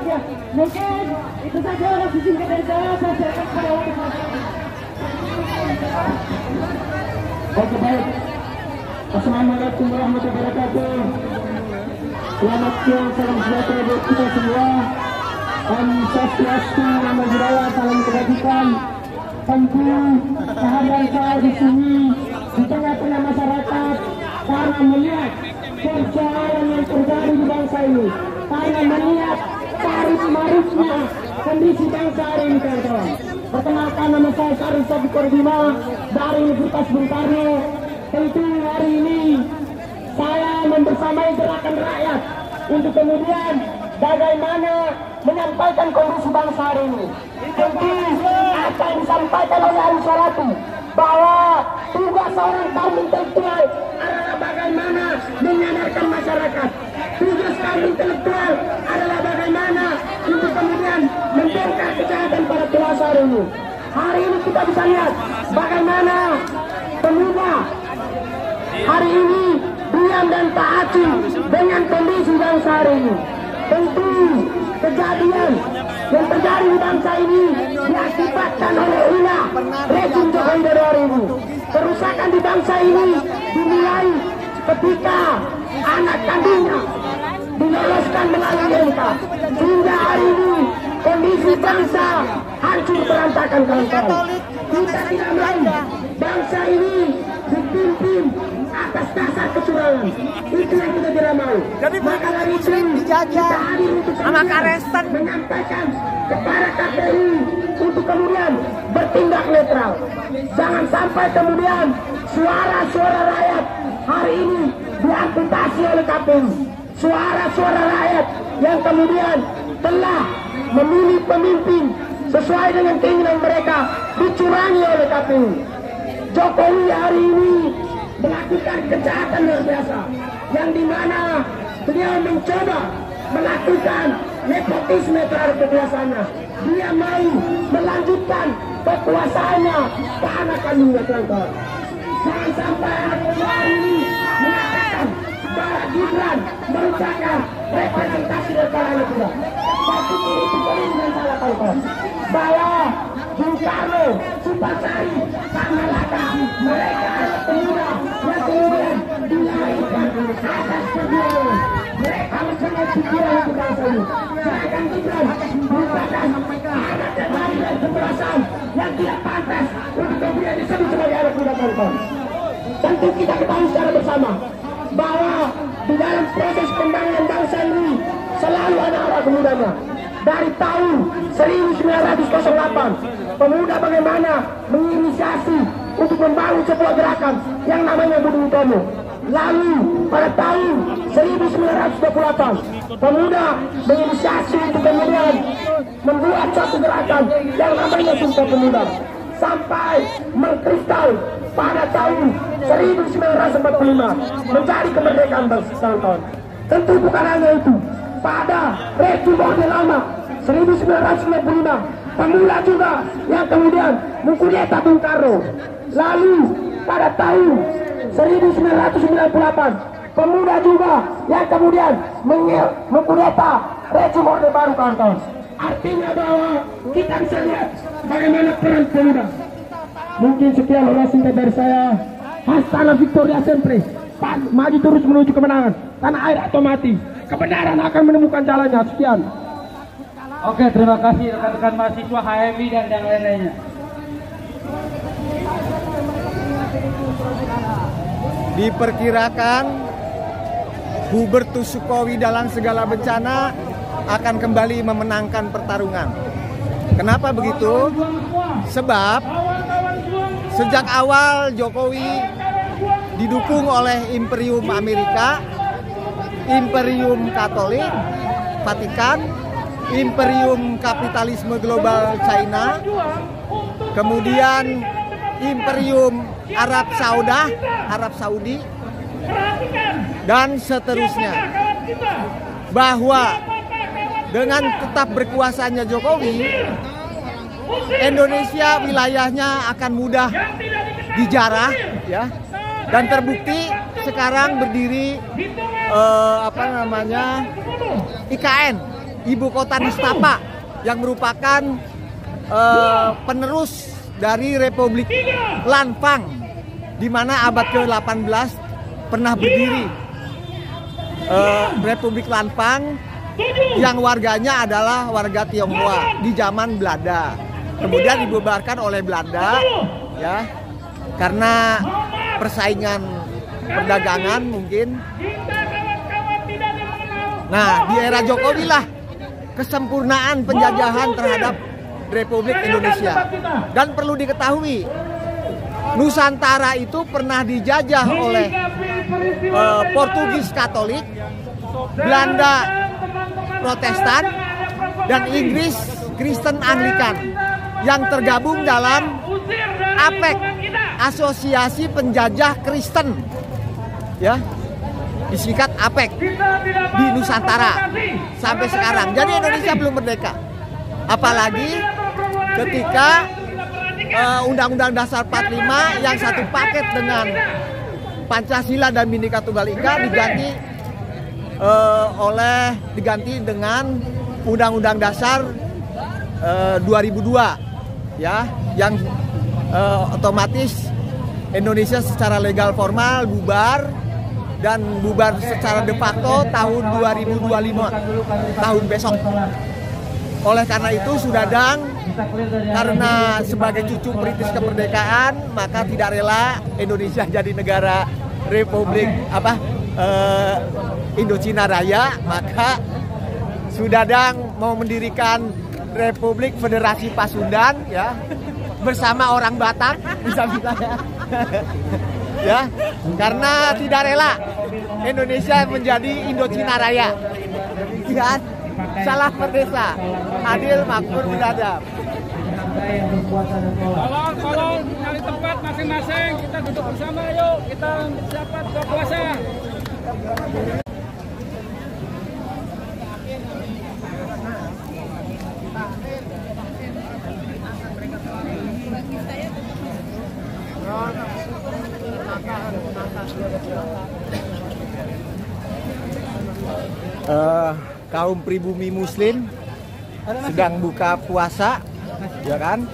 ya. Mungkin itu saja nasi singkat dari saya silakan kepada wakil presiden. Oke, baik. Assalamualaikum warahmatullahi wabarakatuh. Selamat siang, salam sejahtera buat kita semua. Om Swastiastu, Namo Buddhaya, salam kebajikan. Tentu kehadiran saya di sini di tengah-tengah masyarakat karena melihat persoalan yang terjadi di bangsa ini, karena melihat tarik-mariknya kondisi bangsa hari ini, kawan-kawan. Perkenalkan, nama saya Syarif Sofikor Bima dari Universitas Bung Karno. Tentu hari ini saya membersamai gerakan rakyat untuk kemudian bagaimana menyampaikan kondisi bangsa hari ini. Tentu apa yang disampaikan oleh Ari Salatu bahwa tugas seorang kaum intelektual adalah bagaimana menyadarkan masyarakat. Tugas kaum intelektual adalah bagaimana untuk kemudian membongkar kejahatan para penguasa hari ini. Hari ini kita bisa lihat bagaimana pemuda hari ini diam dan tak acuh dengan kondisi bangsa hari ini. Tentu kejadian yang terjadi di bangsa ini diakibatkan oleh ulah rezim Jokowi Widodo hari ini. Kerusakan di bangsa ini dimulai ketika anak kandungnya diloloskan melalui MK, sehingga hari ini kondisi bangsa hancur berantakan, kawan-kawan. Kita tidak mau bangsa ini dipimpin atas dasar kecurangan. Itu yang kita tidak mau. Jadi maka dari itu kita hadir untuk menyampaikan kepada KPU untuk kemudian bertindak netral. Jangan sampai kemudian suara-suara rakyat hari ini diamputasi oleh KPU. Suara-suara rakyat yang kemudian telah memilih pemimpin sesuai dengan keinginan mereka dicurangi oleh KPU. Jokowi hari ini melakukan kejahatan luar biasa, yang dimana beliau mencoba melakukan nepotisme terhadap kekuasaannya. Dia mau melanjutkan kekuasaannya ke anak kandungnya, kawan-kawan. Jangan sampai hari ini mengatakan bahwa Gibran merupakan representasi dari para anak muda. Tapi itu dengan salah, kawan-kawan. Bahwa Bung Karno, Supasari, Kamalaka, mereka anak pemuda yang kemudian dilahirkan atas perjuangan. Mereka mempunyai pikiran untuk bangsa ini. Sedangkan Gibran merupakan anak yang lahir dari kekerasan yang tidak pantas untuk kemudian disebut sebagai anak muda, kawan-kawan. Tentu kita ketahui secara bersama bahwa di dalam proses pembangunan bangsa ini selalu ada anak mudanya. Dari tahun 1908 pemuda bagaimana menginisiasi untuk membangun sebuah gerakan yang namanya Budi Utomo. Lalu pada tahun 1928 pemuda menginisiasi untuk kemudian membuat suatu gerakan yang namanya Sumpah Pemuda, sampai mengkristal pada tahun 1945 menjadi kemerdekaan bangsa. Tentu bukan hanya itu, pada rezim Orde Lama 1995 pemuda juga yang kemudian mengkudeta Bung Karno. Lalu pada tahun 1998 pemuda juga yang kemudian mengkudeta rezim Orde Baru, kawan-kawan. Artinya bahwa kita bisa lihat bagaimana peran pemuda. Mungkin sekian orasi singkat dari saya. Hastana Victoria Sempre. Maju terus menuju kemenangan. Tanah air atau mati, kebenaran akan menemukan jalannya. Sekian. Oke, terima kasih rekan-rekan mahasiswa HMI dan yang lain-lainnya. Diperkirakan Hubertus Sukowi dalam segala bencana akan kembali memenangkan pertarungan. Kenapa begitu? Sebab sejak awal Jokowi didukung oleh Imperium Amerika, Imperium Katolik, Vatikan, Imperium Kapitalisme Global China, kemudian Imperium Arab Saudi, dan seterusnya. Bahwa dengan tetap berkuasanya Jokowi, Indonesia wilayahnya akan mudah dijarah, ya. Dan terbukti sekarang berdiri IKN, ibu kota nistapa yang merupakan penerus dari Republik Lanpang, di mana abad ke-18 pernah berdiri Republik Lanpang yang warganya adalah warga Tionghoa di zaman Belanda. Kemudian dibubarkan oleh Belanda ya, karena persaingan perdagangan mungkin. Nah, di era Jokowi lah kesempurnaan penjajahan terhadap Republik Indonesia. Dan perlu diketahui, Nusantara itu pernah dijajah oleh Portugis Katolik, Belanda Protestan, dan Inggris Kristen Anglikan yang tergabung dalam APEC, Asosiasi Penjajah Kristen, ya, disingkat APEC, di Nusantara sampai sekarang. Jadi Indonesia belum merdeka, apalagi ketika Undang-Undang Dasar 45 yang satu paket dengan Pancasila dan Bhinneka Tunggal Ika diganti dengan Undang-Undang Dasar 2002 ya, yang otomatis Indonesia secara legal formal bubar dan bubar secara de facto tahun 2025, tahun besok. Oleh karena itu Sudadang, karena sebagai cucu perintis kemerdekaan, maka tidak rela Indonesia jadi negara Republik Indochina Raya, maka Sudadang mau mendirikan Republik Federasi Pasundan ya, bersama orang Batak, bisa ya, karena tidak rela Indonesia menjadi Indochina Raya. Ya, salah perdesa, adil makmur beradab. Tolong cari tempat masing-masing, kita duduk bersama, yuk kita dapat buka puasa. Kaum pribumi Muslim sedang buka puasa, ya kan?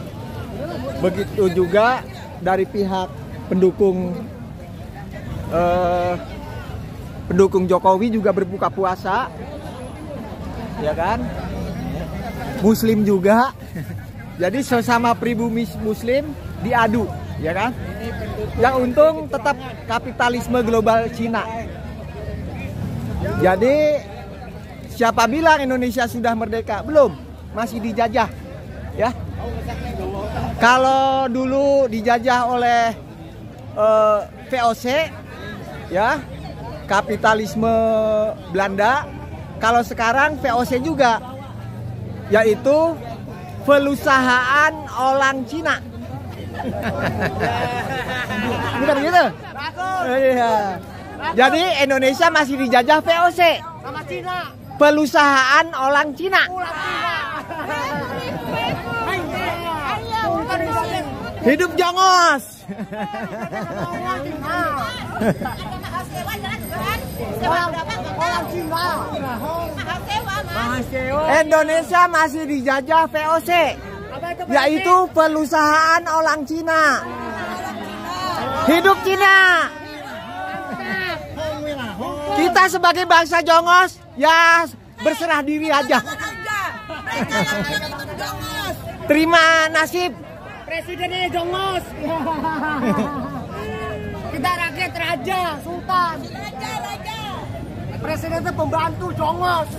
Begitu juga dari pihak pendukung Jokowi juga berbuka puasa, ya kan? Muslim juga. Jadi sesama pribumi Muslim diadu, ya kan? Yang untung tetap kapitalisme global Cina. Jadi siapa bilang Indonesia sudah merdeka? Belum, masih dijajah, ya. Kalau dulu dijajah oleh VOC, ya, kapitalisme Belanda. Kalau sekarang VOC juga, yaitu perusahaan orang Cina. Bukan gitu? Iya. Jadi Indonesia masih dijajah VOC sama Cina. Perusahaan orang Cina. Hidup jongos. Indonesia masih dijajah VOC, yaitu perusahaan orang Cina. Hidup Cina. Kita sebagai bangsa jongos ya berserah diri aja. Terima nasib. Presidennya jongos. Kita rakyat raja, sultan. Presidennya pembantu jongos.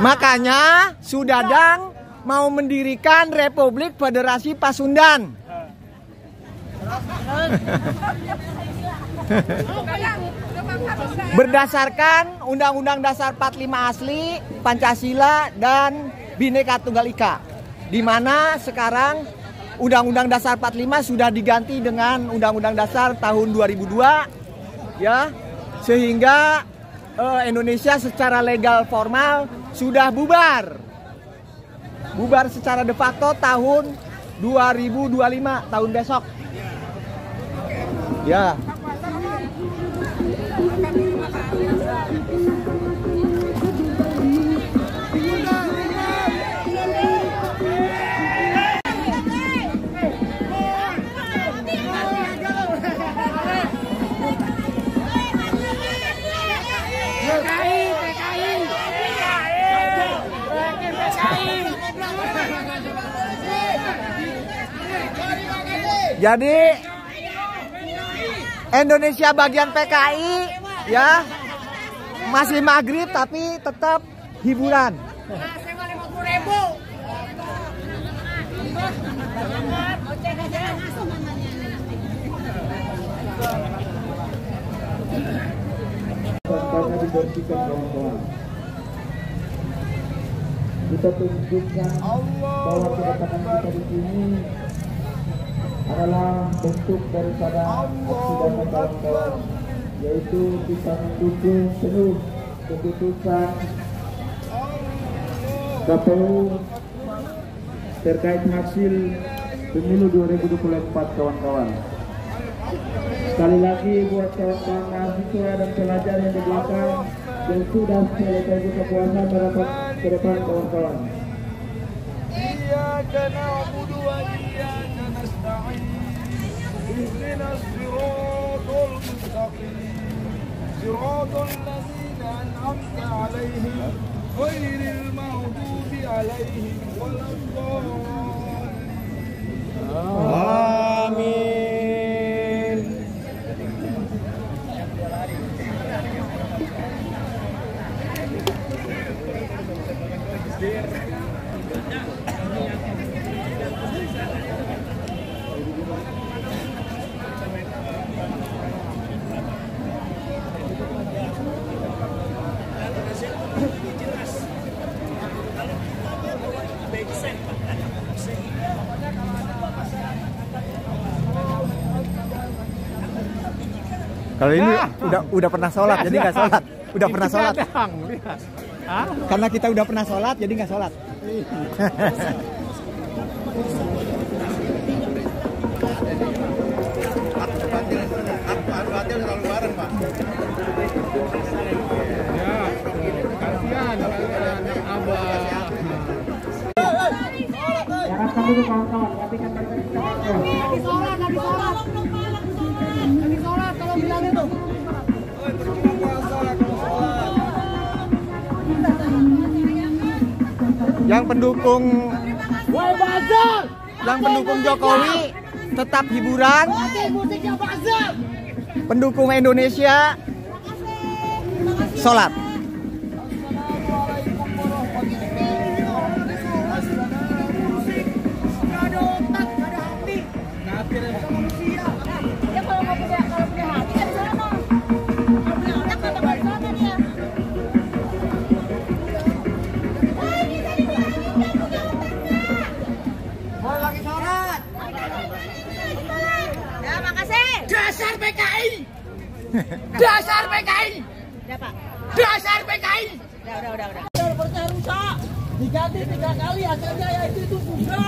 Makanya Sudadang mau mendirikan Republik Federasi Pasundan. Berdasarkan Undang-Undang Dasar 45 asli, Pancasila dan Bhinneka Tunggal Ika, di mana sekarang Undang-Undang Dasar 45 sudah diganti dengan Undang-Undang Dasar tahun 2002, ya, sehingga Indonesia secara legal formal sudah bubar secara de facto tahun 2025, tahun besok, ya. Jadi Indonesia bagian PKI ya, masih maghrib tapi tetap hiburan. Sewa 50.000. Karena dibersihkan kawan-kawan. Kita tunjukkan bahwa kedatangan kita di sini adalah bentuk daripada aksi damai kawan-kawan, yaitu kita mendukung penuh keputusan KPU terkait hasil pemilu 2024 kawan-kawan. Sekali lagi buat kawan-kawan mahasiswa dan pelajar yang di belakang yang sudah selesai buka puasa merapat ke depan kawan-kawan. Iyyaka na'budu wa iyyaka nasta'in. Ihdinas siratal mustaqim. Siratal ladzina an'amta 'alaihim ghairil maghdubi 'alaihim waladdallin. Amin. Kalau ini udah pernah sholat, jadi nggak sholat. Udah pernah sholat. Karena kita udah pernah sholat, jadi nggak sholat. Harapkan dulu kawan-kawan, rapikan badan kita. Lagi sholat. Lagi sholat kalau bilang itu. Yang pendukung Jokowi tetap hiburan. Musiknya bazar. Pendukung Indonesia sholat. Dasar PKI. Dasar PKI. Ya, Pak. Dasar PKI. Udah. Percaya rusak. Diganti 3 kali hasilnya ya itu juga.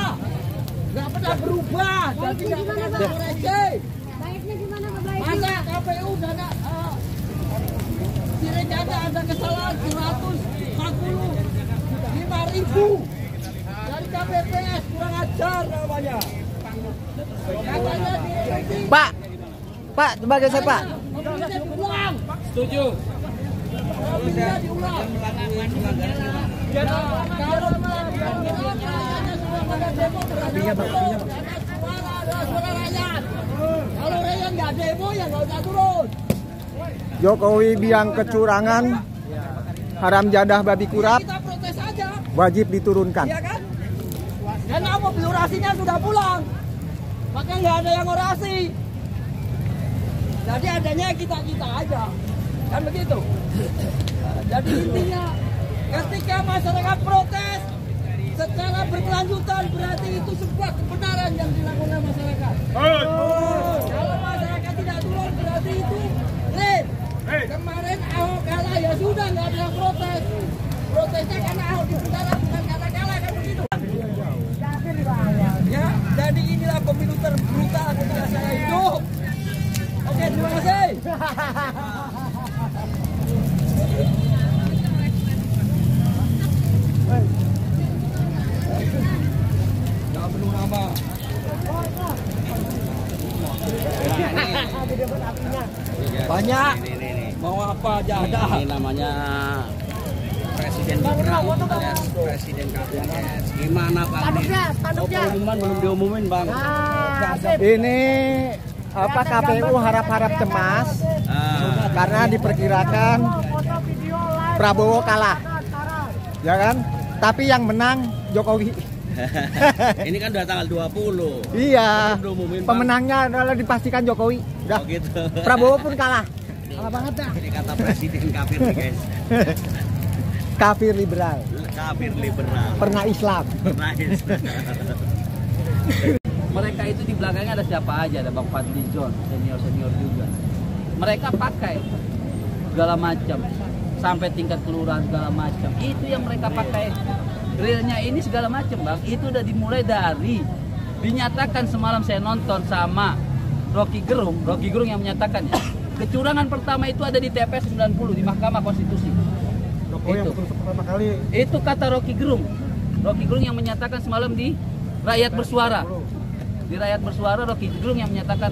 Enggak pernah berubah. Jadi enggak pernah koreksi. Baiknya gimana Pak Baik? Masa KPU udah enggak Sirekada ada kesalahan 145.000 dari KPPS, kurang ajar namanya. Pak, sebagai saya Pak. Setuju. Kalau rakyat nggak demo ya nggak usah turun. Jokowi biang kecurangan, haram jadah babi kurap, Kita protes aja, wajib diturunkan. ya kan? Karena mobil orasinya sudah pulang, maka nggak ada yang orasi. Jadi adanya kita aja, kan begitu. Jadi intinya, ketika masyarakat protes secara berkelanjutan berarti itu sebuah kebenaran yang dilakukan masyarakat. Kalau masyarakat tidak turun berarti itu late. Kemarin Ahok kalah ya sudah nggak ada yang protes. Protesnya karena Ahok di penjara bukan karena kalah, kan begitu. Ya, jadi inilah pemilu terbrutal ketika saya hidup. Oke, terima kasih. Jangan penuh nama. Banyak. Mau apa aja ada. Ini namanya presiden. presiden berperang alias presiden KPS. Gimana Bang? Pengumuman belum diumumin Bang. Ini apa KPU harap-harap cemas karena diperkirakan Prabowo kalah, ya kan? Tapi yang menang Jokowi. Ini kan udah tanggal 20. Iya. Belum diumumin, Bang. Pemenangnya adalah dipastikan Jokowi. Udah. Oh gitu. Prabowo pun kalah. Kalah banget dah. Ini kata presiden kafir nih guys. Kafir liberal. Kafir liberal. Pernah Islam. Nice. Mereka itu di belakangnya ada siapa aja, ada Bang Fadli John, senior juga. Mereka pakai segala macam, sampai tingkat kelurahan segala macam. Itu yang mereka pakai. Realnya ini segala macam Bang. Itu udah dimulai dari dinyatakan semalam saya nonton sama Rocky Gerung yang menyatakan ya, kecurangan pertama itu ada di TPS 90 di Mahkamah Konstitusi. Itu kata Rocky Gerung yang menyatakan semalam di Rakyat Bersuara. Di Rakyat Bersuara Rocky Gerung yang menyatakan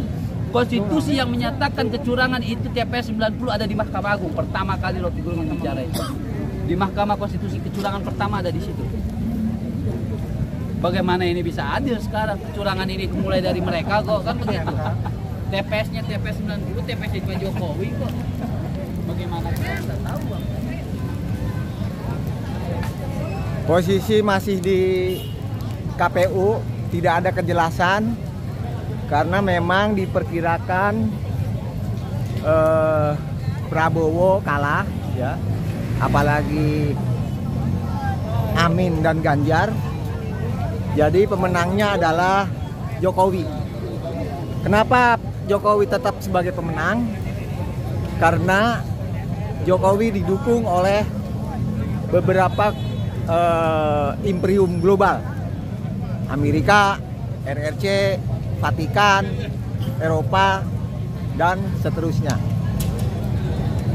konstitusi yang menyatakan kecurangan itu TPS 90 ada di Mahkamah Agung. Pertama kali Rocky Gerung yang bicara itu. Di Mahkamah Konstitusi kecurangan pertama ada di situ. Bagaimana ini bisa adil sekarang? Kecurangan ini mulai dari mereka kok kan begitu. TPS-nya TPS 90, TPS Pak Jokowi kok. Bagaimana kita tahu Bang? Posisi masih di KPU, tidak ada kejelasan karena memang diperkirakan Prabowo kalah ya, apalagi Amin dan Ganjar. Jadi pemenangnya adalah Jokowi. Kenapa Jokowi tetap sebagai pemenang? Karena Jokowi didukung oleh beberapa imperium global, Amerika, RRC, Vatikan, Eropa, dan seterusnya.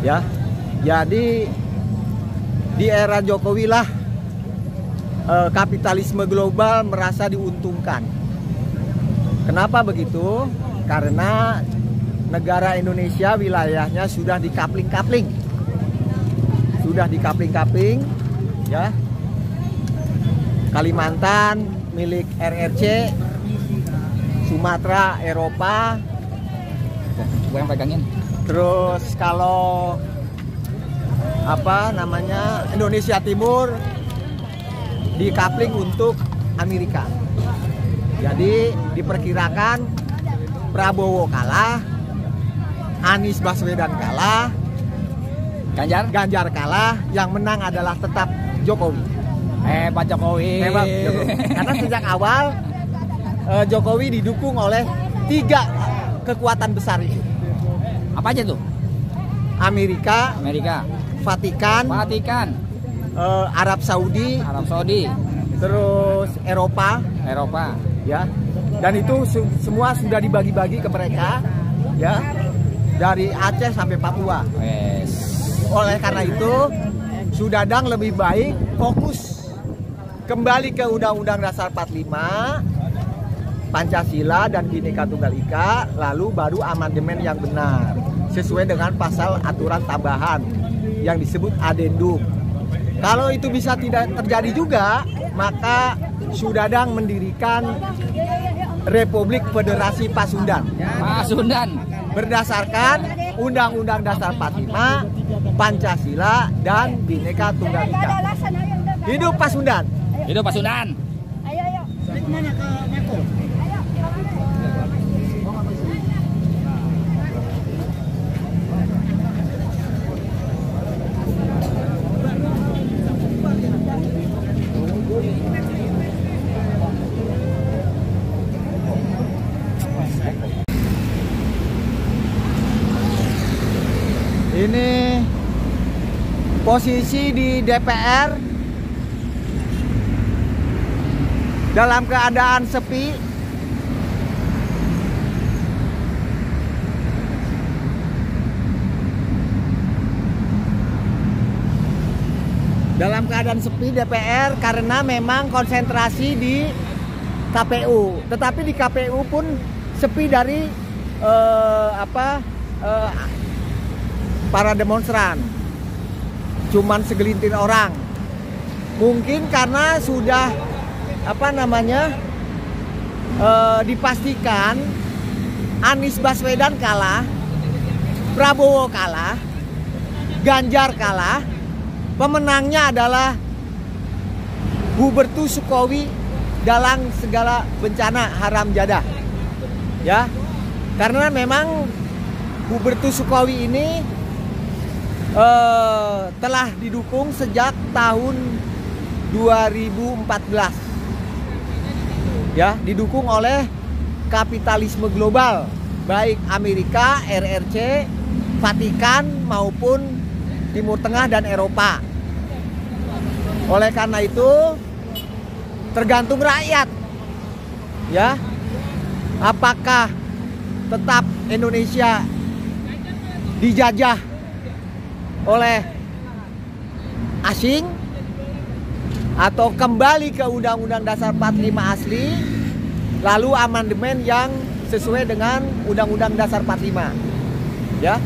Ya, jadi di era Jokowi lah kapitalisme global merasa diuntungkan. Kenapa begitu? Karena negara Indonesia wilayahnya sudah dikapling-kapling, ya. Kalimantan milik RRC, Sumatera Eropa. Gue yang pegangin. Terus kalau apa namanya Indonesia Timur dikapling untuk Amerika. Jadi diperkirakan Prabowo kalah, Anies Baswedan kalah, Ganjar kalah, yang menang adalah tetap Jokowi. Pak Jokowi. Hebat Jokowi. Karena sejak awal Jokowi didukung oleh 3 kekuatan besar itu. Apa aja tuh? Amerika, Vatikan, Arab Saudi, terus Eropa, ya. Dan itu semua sudah dibagi-bagi ke mereka, ya, dari Aceh sampai Papua. Yes. Oleh karena itu, Sudadang lebih baik fokus kembali ke Undang-Undang Dasar 45, Pancasila dan Bhinneka Tunggal Ika, lalu baru amandemen yang benar sesuai dengan pasal aturan tambahan yang disebut adendum. Kalau itu bisa tidak terjadi juga, maka Sudadang mendirikan Republik Federasi Pasundan. Berdasarkan Undang-Undang Dasar 45, Pancasila dan Bhinneka Tunggal Ika. Hidup Pasundan. Hidup Pasundan. Ayo. Mana ke Mako? Ini posisi di DPR dalam keadaan sepi. Dalam keadaan sepi DPR karena memang konsentrasi di KPU. Tetapi di KPU pun sepi dari para demonstran. Cuman segelintir orang Mungkin karena sudah dipastikan Anies Baswedan kalah, Prabowo kalah, Ganjar kalah, pemenangnya adalah Hubertus Sukowi dalam segala bencana haram jadah. Ya. Karena memang Hubertus Sukowi ini telah didukung sejak tahun 2014. Ya, didukung oleh kapitalisme global, baik Amerika, RRC, Vatikan maupun Timur Tengah dan Eropa. Oleh karena itu tergantung rakyat, ya, apakah tetap Indonesia dijajah oleh asing atau kembali ke Undang-Undang Dasar 45 asli, lalu amandemen yang sesuai dengan Undang-Undang Dasar 45. Ya,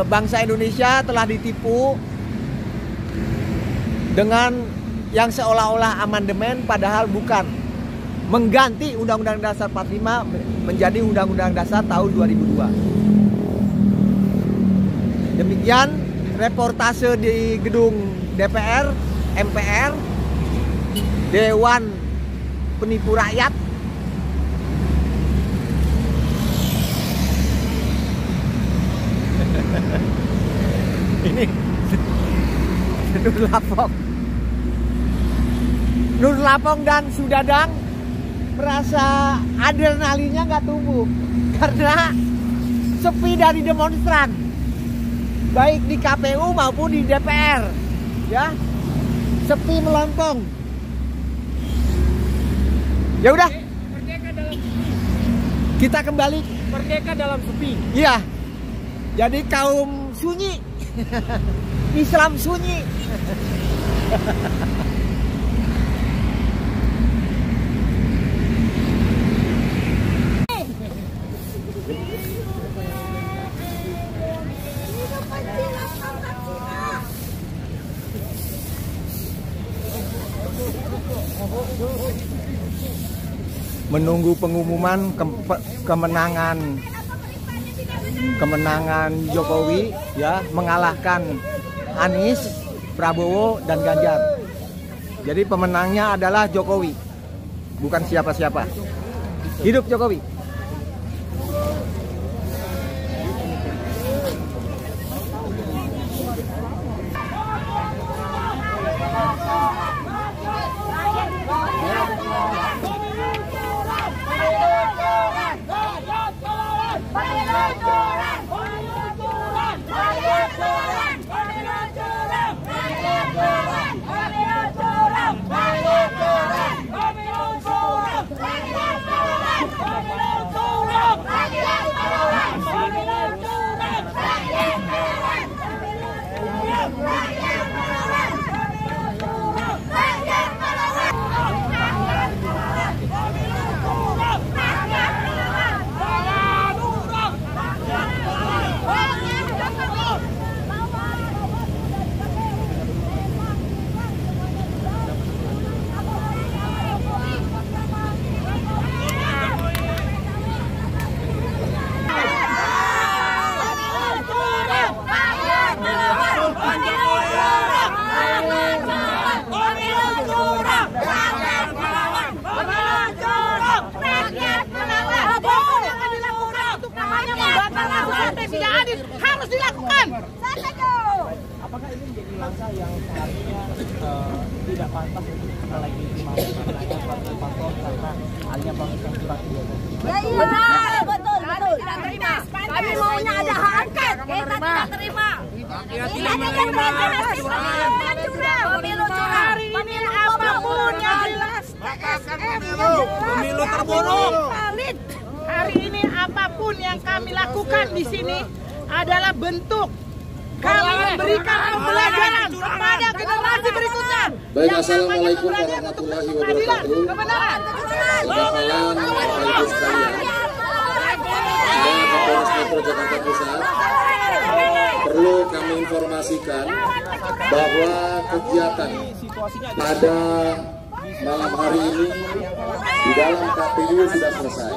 bangsa Indonesia telah ditipu dengan yang seolah-olah amandemen, padahal bukan, mengganti Undang-Undang Dasar 45 menjadi Undang-Undang Dasar tahun 2002. Demikian reportase di gedung DPR, MPR, Dewan Penipu Rakyat. Ini Nur Lapong dan Sudadang merasa adrenalinnya nggak tumbuh karena sepi dari demonstran, baik di KPU maupun di DPR, ya, sepi melompong. Ya udah, kita kembali Merdeka dalam sepi. Iya, jadi kaum sunyi, Islam sunyi. Menunggu pengumuman kemenangan Jokowi, ya, mengalahkan Anies, Prabowo dan Ganjar. Jadi pemenangnya adalah Jokowi, bukan siapa-siapa. Hidup Jokowi. Harus dilakukan. Apakah ini menjadi langkah yang seharusnya tidak pantas untuk lagi dimasukan paslon karena hanya pemeriksaan surat biasa? Iya, betul. Tidak terima. Kami maunya ada hak angket. Kita tidak terima. Kita tidak terima. Pemilu curang. Pemilu apapun yang jelas. Pemilu terburuk. Hari ini apapun yang kami lakukan di sini adalah bentuk kami memberikan pembelajaran kepada generasi berikutnya. Baik, assalamualaikum warahmatullahi wabarakatuh. Kebenaran. Bapak-bapak, Bapak-ibu sekalian, Kapolres Metro Jakarta Pusat, perlu perlu kami informasikan bahwa kegiatan pada malam hari ini di dalam KPU sudah selesai.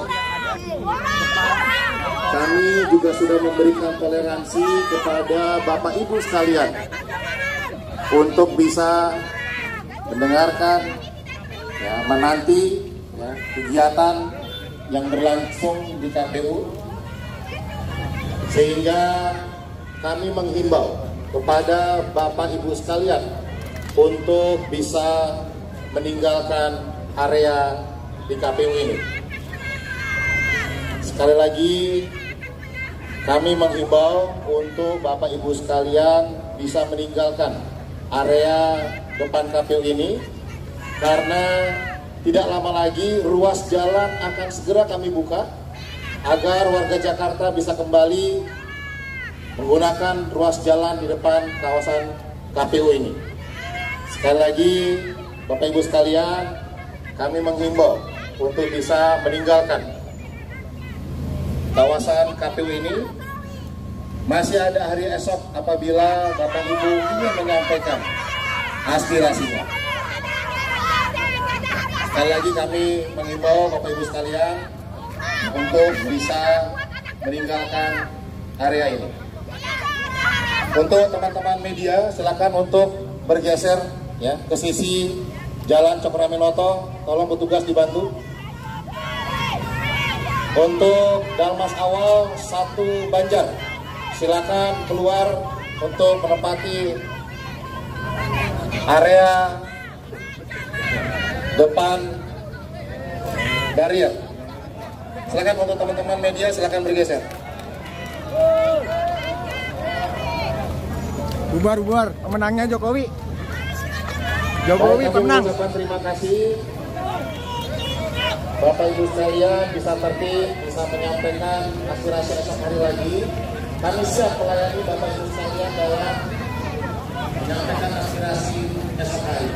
Kami juga sudah memberikan toleransi kepada Bapak Ibu sekalian untuk bisa mendengarkan, ya, menanti, ya, kegiatan yang berlangsung di KPU, sehingga kami menghimbau kepada Bapak Ibu sekalian untuk bisa meninggalkan area di KPU ini. Sekali lagi kami menghimbau untuk Bapak Ibu sekalian bisa meninggalkan area depan KPU ini, karena tidak lama lagi ruas jalan akan segera kami buka agar warga Jakarta bisa kembali menggunakan ruas jalan di depan kawasan KPU ini. Sekali lagi Bapak Ibu sekalian, kami menghimbau untuk bisa meninggalkan kawasan KPU ini. Masih ada hari esok apabila Bapak Ibu ingin menyampaikan aspirasinya. Sekali lagi kami mengimbau Bapak Ibu sekalian untuk bisa meninggalkan area ini. Untuk teman-teman media, silakan untuk bergeser, ya, ke sisi Jalan Cokroaminoto. Tolong petugas dibantu. Untuk Dalmas Awal 1 Banjar, silakan keluar untuk menempati area depan barrier. Silakan untuk teman-teman media, silakan bergeser. Bubar, pemenangnya Jokowi. Jokowi pemenang. Terima kasih Bapak Ibu sekalian, bisa tertib, bisa menyampaikan aspirasi esok hari lagi. Kami siap melayani Bapak Ibu sekalian dalam menyampaikan aspirasi esok hari.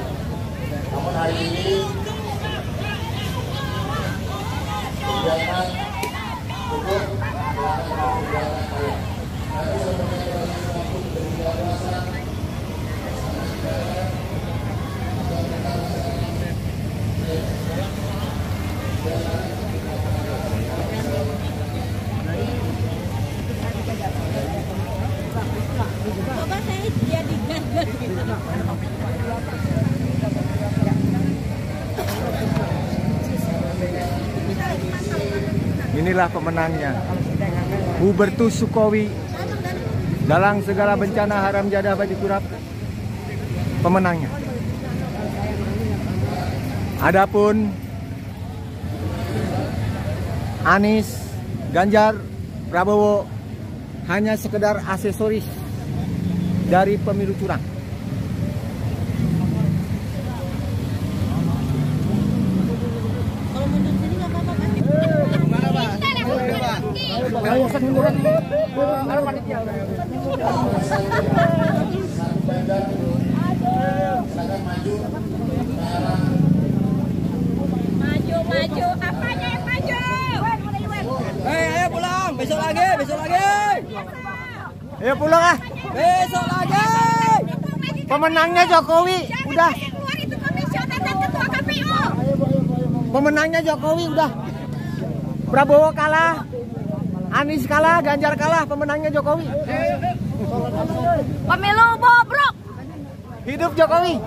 Namun hari ini kegiatan cukup melakukan kegiatan kalian. Kami sudah menyampaikan waktu berbuka puasa. Bapak saya jadi gagal gitu. Inilah pemenangnya, Hubertus Sukowi. Dalam segala bencana haram jadah bagi turap, pemenangnya. Adapun Anies, Ganjar, Prabowo hanya sekedar aksesoris dari pemilu curang. Maju, apanya yang maju? Ayo pulang, besok lagi. Ayo pulang ah. Besok lagi. Pemenangnya Jokowi, udah. Keluar itu komisioner dan ketua KPU. Pemenangnya Jokowi udah. Prabowo kalah, Anies kalah, Ganjar kalah, pemenangnya Jokowi. Pemilu bobrok. Hidup Jokowi.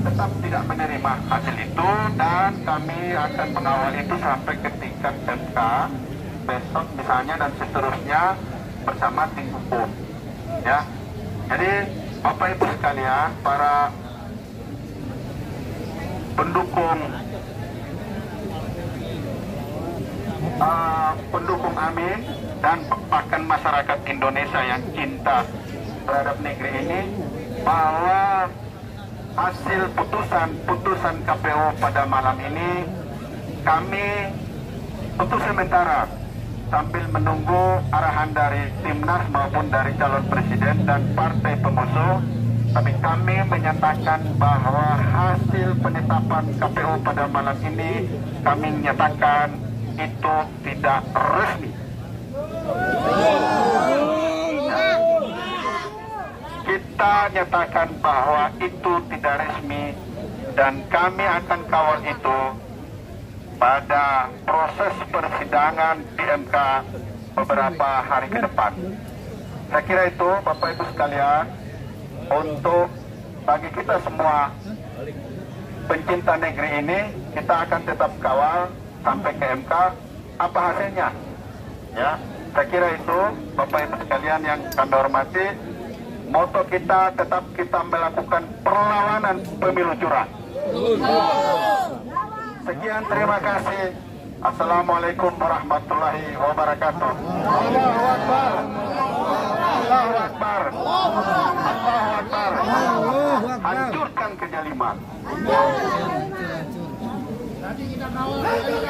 Tetap tidak menerima hasil itu, dan kami akan mengawal itu sampai ke tingkat MK besok misalnya, dan seterusnya bersama tim hukum, ya. Jadi Bapak Ibu sekalian, para pendukung Amin dan bahkan masyarakat Indonesia yang cinta terhadap negeri ini, bahwa hasil putusan KPU pada malam ini kami untuk sementara sambil menunggu arahan dari Timnas maupun dari calon presiden dan partai pengusung, tapi kami menyatakan bahwa hasil penetapan KPU pada malam ini kami nyatakan itu tidak resmi. Kita nyatakan bahwa itu tidak resmi dan kami akan kawal itu pada proses persidangan di MK beberapa hari ke depan. Saya kira itu Bapak Ibu sekalian, untuk bagi kita semua pencinta negeri ini, kita akan tetap kawal sampai ke MK apa hasilnya. Ya, saya kira itu Bapak Ibu sekalian yang kami hormati. Moto kita tetap kita melakukan perlawanan pemilu curang. Sekian, terima kasih. Assalamualaikum warahmatullahi wabarakatuh. Allahu Akbar. Allahu Akbar. Allahu Akbar. Hancurkan kezaliman. Nanti kita kawal MK.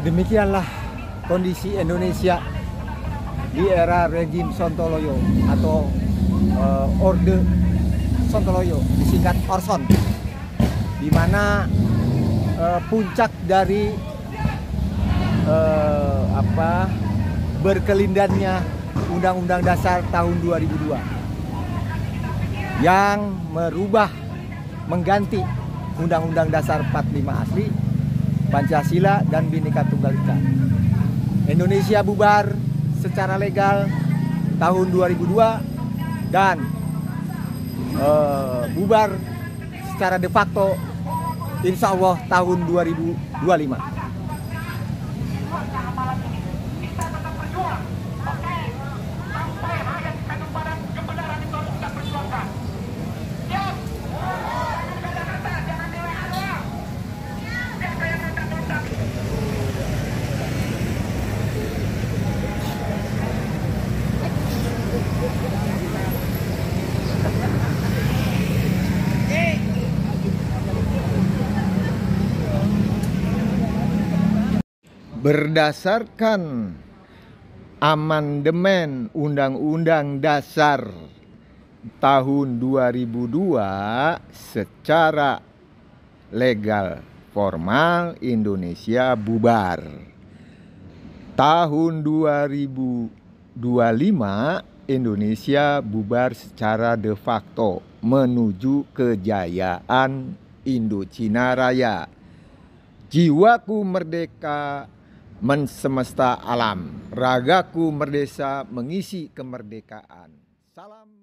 Demikianlah kondisi Indonesia di era rejim Sontoloyo atau Orde Sontoloyo, disingkat Orson, di mana puncak dari berkelindannya Undang-Undang Dasar tahun 2002 yang mengganti Undang-Undang Dasar 45 asli, Pancasila dan Bhinneka Tunggal Ika. Indonesia bubar secara legal tahun 2002 dan bubar secara de facto insya Allah tahun 2025. Berdasarkan amandemen Undang-Undang Dasar tahun 2002 secara legal formal Indonesia bubar. Tahun 2025 Indonesia bubar secara de facto menuju kejayaan Indochina Raya. Jiwaku merdeka semesta alam, ragaku merdeka mengisi kemerdekaan. Salam.